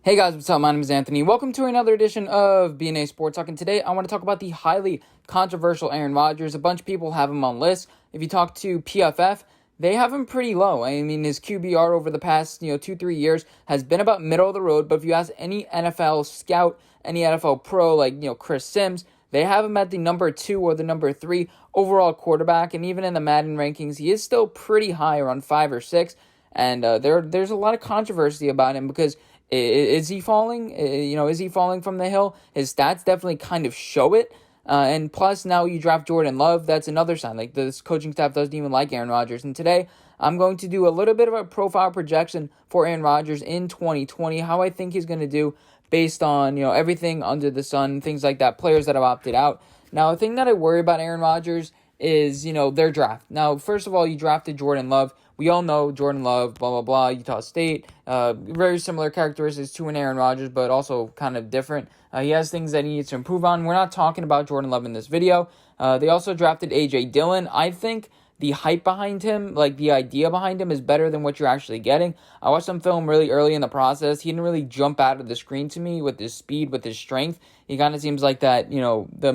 Hey guys, what's up? My name is Anthony. Welcome to another edition of BNA Sports Talk. And today I want to talk about the highly controversial Aaron Rodgers. A bunch of people have him on lists. If you talk to PFF, they have him pretty low. I mean, his QBR over the past 2-3 years has been about middle of the road. But if you ask any NFL scout, any NFL pro like Chris Sims, they have him at the number 2 or the number 3 overall quarterback. And even in the Madden rankings, he is still pretty high, around 5 or 6. And there's a lot of controversy about him because is he falling? Is he falling from the hill? His stats definitely kind of show it. And plus, now you draft Jordan Love. That's another sign. Like, this coaching staff doesn't even like Aaron Rodgers. And today, I'm going to do a little bit of a profile projection for Aaron Rodgers in 2020, how I think he's going to do based on, everything under the sun, things like that, players that have opted out. Now, the thing that I worry about Aaron Rodgers is, their draft. Now, first of all, you drafted Jordan Love. We all know Jordan Love, blah, blah, blah, Utah State. Very similar characteristics to an Aaron Rodgers, but also kind of different. He has things that he needs to improve on. We're not talking about Jordan Love in this video. They also drafted A.J. Dillon. I think the hype behind him, like the idea behind him, is better than what you're actually getting. I watched some film really early in the process. He didn't really jump out of the screen to me with his speed, with his strength. He kind of seems like that, the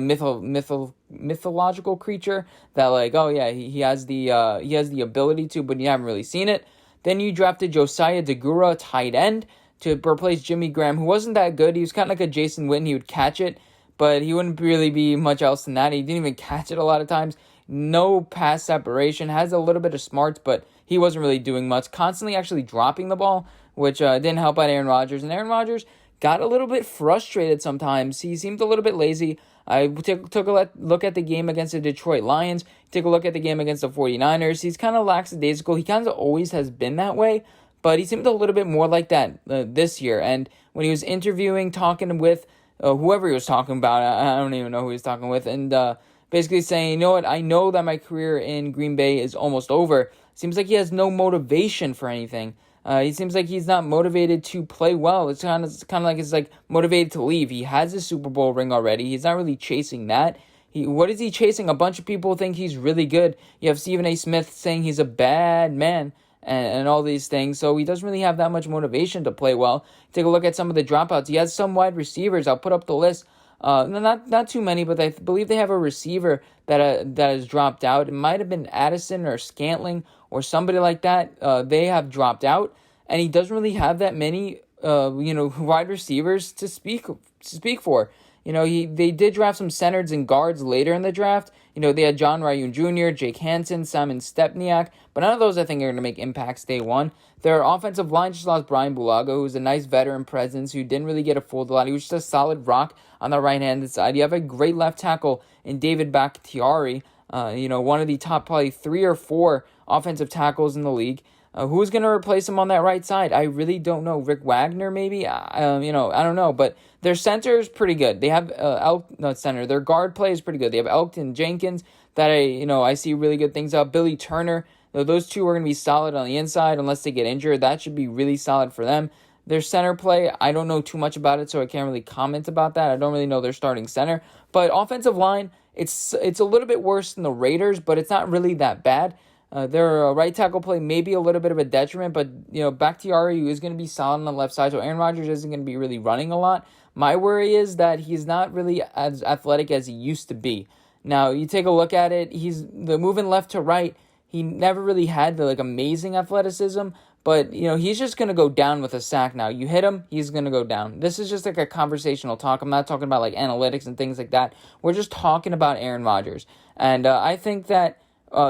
mythological creature that, like, oh yeah, he has the ability to, but you haven't really seen it. Then you drafted Josiah DeGura, tight end, to replace Jimmy Graham, who wasn't that good. He was kind of like a Jason Witten. He would catch it, but he wouldn't really be much else than that. He didn't even catch it a lot of times. No pass separation, has a little bit of smarts, but he wasn't really doing much. Constantly actually dropping the ball, which didn't help out Aaron Rodgers. And Aaron Rodgers got a little bit frustrated sometimes. He seemed a little bit lazy. I took a look at the game against the Detroit Lions, take a look at the game against the 49ers. He's kind of lackadaisical. He kind of always has been that way, but he seemed a little bit more like that this year. And when he was interviewing, talking with whoever he was talking about, I don't even know who he was talking with, and basically saying, you know what, I know that my career in Green Bay is almost over. Seems like he has no motivation for anything. He seems like he's not motivated to play well. It's kind of like he's like motivated to leave. He has a Super Bowl ring already. He's not really chasing that. What is he chasing? A bunch of people think he's really good. You have Stephen A. Smith saying he's a bad man and all these things. So he doesn't really have that much motivation to play well. Take a look at some of the dropouts. He has some wide receivers. I'll put up the list. Not too many, but I believe they have a receiver that has dropped out. It might have been Addison or Scantling or somebody like that. They have dropped out, and he doesn't really have that many wide receivers to speak for. They did draft some centers and guards later in the draft. They had John Ryan Jr., Jake Hansen, Simon Stepniak, but none of those I think are going to make impacts day one. Their offensive line just lost Brian Bulaga, who's a nice veteran presence who didn't really get a full lot. He was just a solid rock on the right-handed side. You have a great left tackle in David Bakhtiari, one of the top probably 3 or 4 offensive tackles in the league. Who's going to replace him on that right side? I really don't know. Rick Wagner, maybe? I don't know. But their center is pretty good. They have their guard play is pretty good. They have Elkton Jenkins that I see really good things out. Billy Turner. Those two are going to be solid on the inside unless they get injured. That should be really solid for them. Their center play, I don't know too much about it, so I can't really comment about that. I don't really know their starting center. But offensive line, it's a little bit worse than the Raiders, but it's not really that bad. Their right tackle play may be a little bit of a detriment, but Bakhtiari is going to be solid on the left side, so Aaron Rodgers isn't going to be really running a lot. My worry is that he's not really as athletic as he used to be. Now, you take a look at it, he's moving left to right. He never really had the amazing athleticism, but he's just going to go down with a sack now. You hit him, he's going to go down. This is just like a conversational talk. I'm not talking about analytics and things like that. We're just talking about Aaron Rodgers. And I think that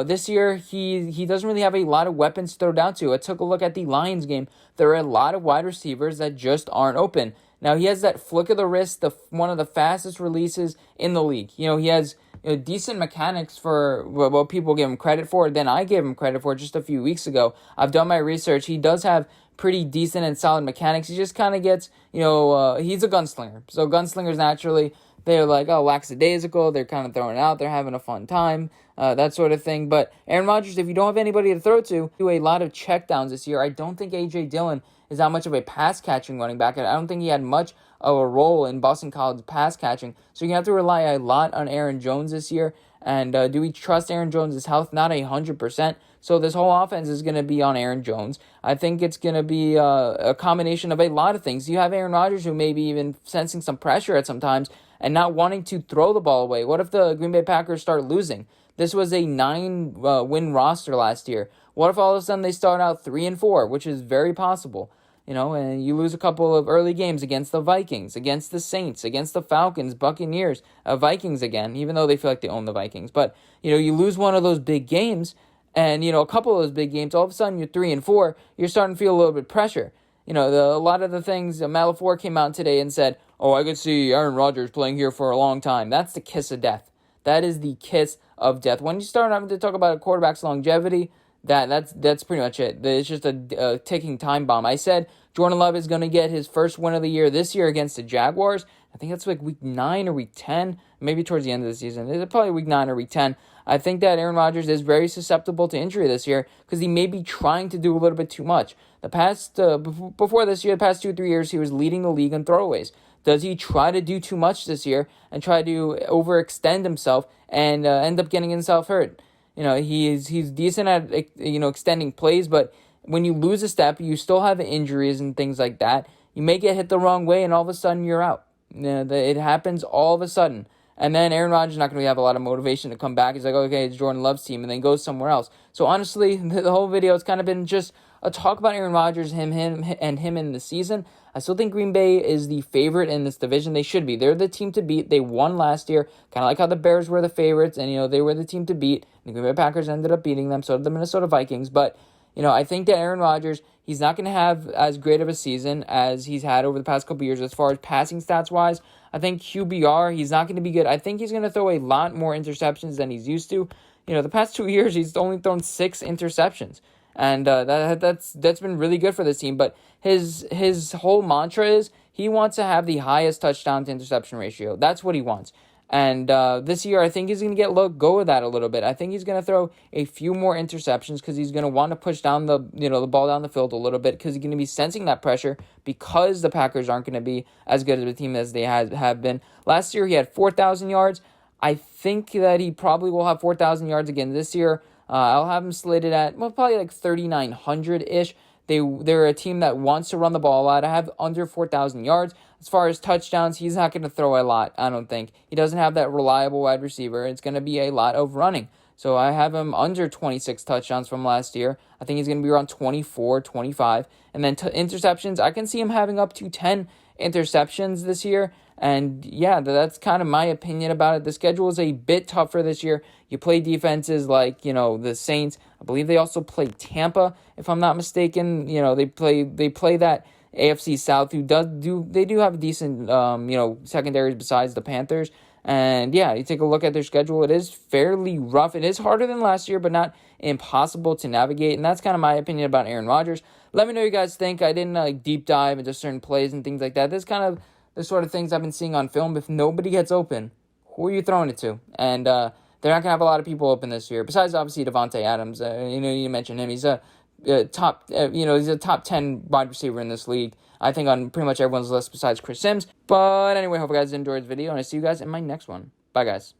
this year, he doesn't really have a lot of weapons to throw down to. I took a look at the Lions game. There are a lot of wide receivers that just aren't open. Now, he has that flick of the wrist, one of the fastest releases in the league. He has decent mechanics for what people give him credit for than I gave him credit for just a few weeks ago. I've done my research. He does have pretty decent and solid mechanics. He just kind of gets, he's a gunslinger. So gunslingers naturally, they're like, lackadaisical. They're kind of throwing it out. They're having a fun time, that sort of thing. But Aaron Rodgers, if you don't have anybody to throw to, do a lot of checkdowns this year. I don't think A.J. Dillon is that much of a pass-catching running back. I don't think he had much of a role in Boston College pass-catching. So you have to rely a lot on Aaron Jones this year. And do we trust Aaron Jones' health? Not 100%. So this whole offense is going to be on Aaron Jones. I think it's going to be a combination of a lot of things. You have Aaron Rodgers, who may be even sensing some pressure at some times and not wanting to throw the ball away. What if the Green Bay Packers start losing? This was a 9-win roster last year. What if all of a sudden they start out 3-4, which is very possible? And you lose a couple of early games against the Vikings, against the Saints, against the Falcons, Buccaneers, Vikings again, even though they feel like they own the Vikings. But, you lose one of those big games, and, a couple of those big games, all of a sudden you're 3-4, you're starting to feel a little bit of pressure. A lot of the things, Matt LaFleur came out today and said, oh, I could see Aaron Rodgers playing here for a long time. That's the kiss of death. That is the kiss of death. When you start having to talk about a quarterback's longevity, that's pretty much it. It's just a ticking time bomb. I said Jordan Love is going to get his first win of the year this year against the Jaguars. I think that's like week 9 or week 10, maybe towards the end of the season. It's probably week 9 or week 10. I think that Aaron Rodgers is very susceptible to injury this year because he may be trying to do a little bit too much. Before this year, the past 2 or 3 years, he was leading the league in throwaways. Does he try to do too much this year and try to overextend himself and end up getting himself hurt? He's decent at extending plays, but when you lose a step, you still have injuries and things like that. You may get hit the wrong way, and all of a sudden you're out. It happens all of a sudden. And then Aaron Rodgers is not going to have a lot of motivation to come back. He's like, okay, it's Jordan Love's team, and then goes somewhere else. So honestly, the whole video has kind of been just a talk about Aaron Rodgers, him in the season. I still think Green Bay is the favorite in this division. They should be. They're the team to beat. They won last year, kind of like how the Bears were the favorites, and they were the team to beat. The Green Bay Packers ended up beating them, so did the Minnesota Vikings. But I think that Aaron Rodgers, he's not going to have as great of a season as he's had over the past couple years as far as passing stats wise. I think QBR, he's not going to be good. I think he's going to throw a lot more interceptions than he's used to. The past 2 years, he's only thrown 6 interceptions. And that's been really good for this team. But his whole mantra is he wants to have the highest touchdown to interception ratio. That's what he wants. And this year, I think he's going to go with that a little bit. I think he's going to throw a few more interceptions because he's going to want to push down the ball down the field a little bit because he's going to be sensing that pressure because the Packers aren't going to be as good of a team as they have been. Last year, he had 4,000 yards. I think that he probably will have 4,000 yards again this year. I'll have him slated at, probably like 3,900-ish. They're a team that wants to run the ball a lot. I have under 4,000 yards. As far as touchdowns, he's not going to throw a lot, I don't think. He doesn't have that reliable wide receiver. It's going to be a lot of running. So I have him under 26 touchdowns from last year. I think he's going to be around 24, 25. And then interceptions, I can see him having up to 10 interceptions this year. And yeah, that's kind of my opinion about it. The schedule is a bit tougher this year. You play defenses like, the Saints. I believe they also play Tampa, if I'm not mistaken. They play that AFC South who do have a decent secondaries besides the Panthers. And yeah, you take a look at their schedule. It is fairly rough. It is harder than last year, but not impossible to navigate. And that's kind of my opinion about Aaron Rodgers. Let me know what you guys think. I didn't deep dive into certain plays and things like that. This is kind of the sort of things I've been seeing on film. If nobody gets open, who are you throwing it to? And they're not going to have a lot of people open this year. Besides, obviously, Devontae Adams. You mentioned him. He's a top 10 wide receiver in this league. I think on pretty much everyone's list besides Chris Sims. But anyway, hope you guys enjoyed this video, and I see you guys in my next one. Bye, guys.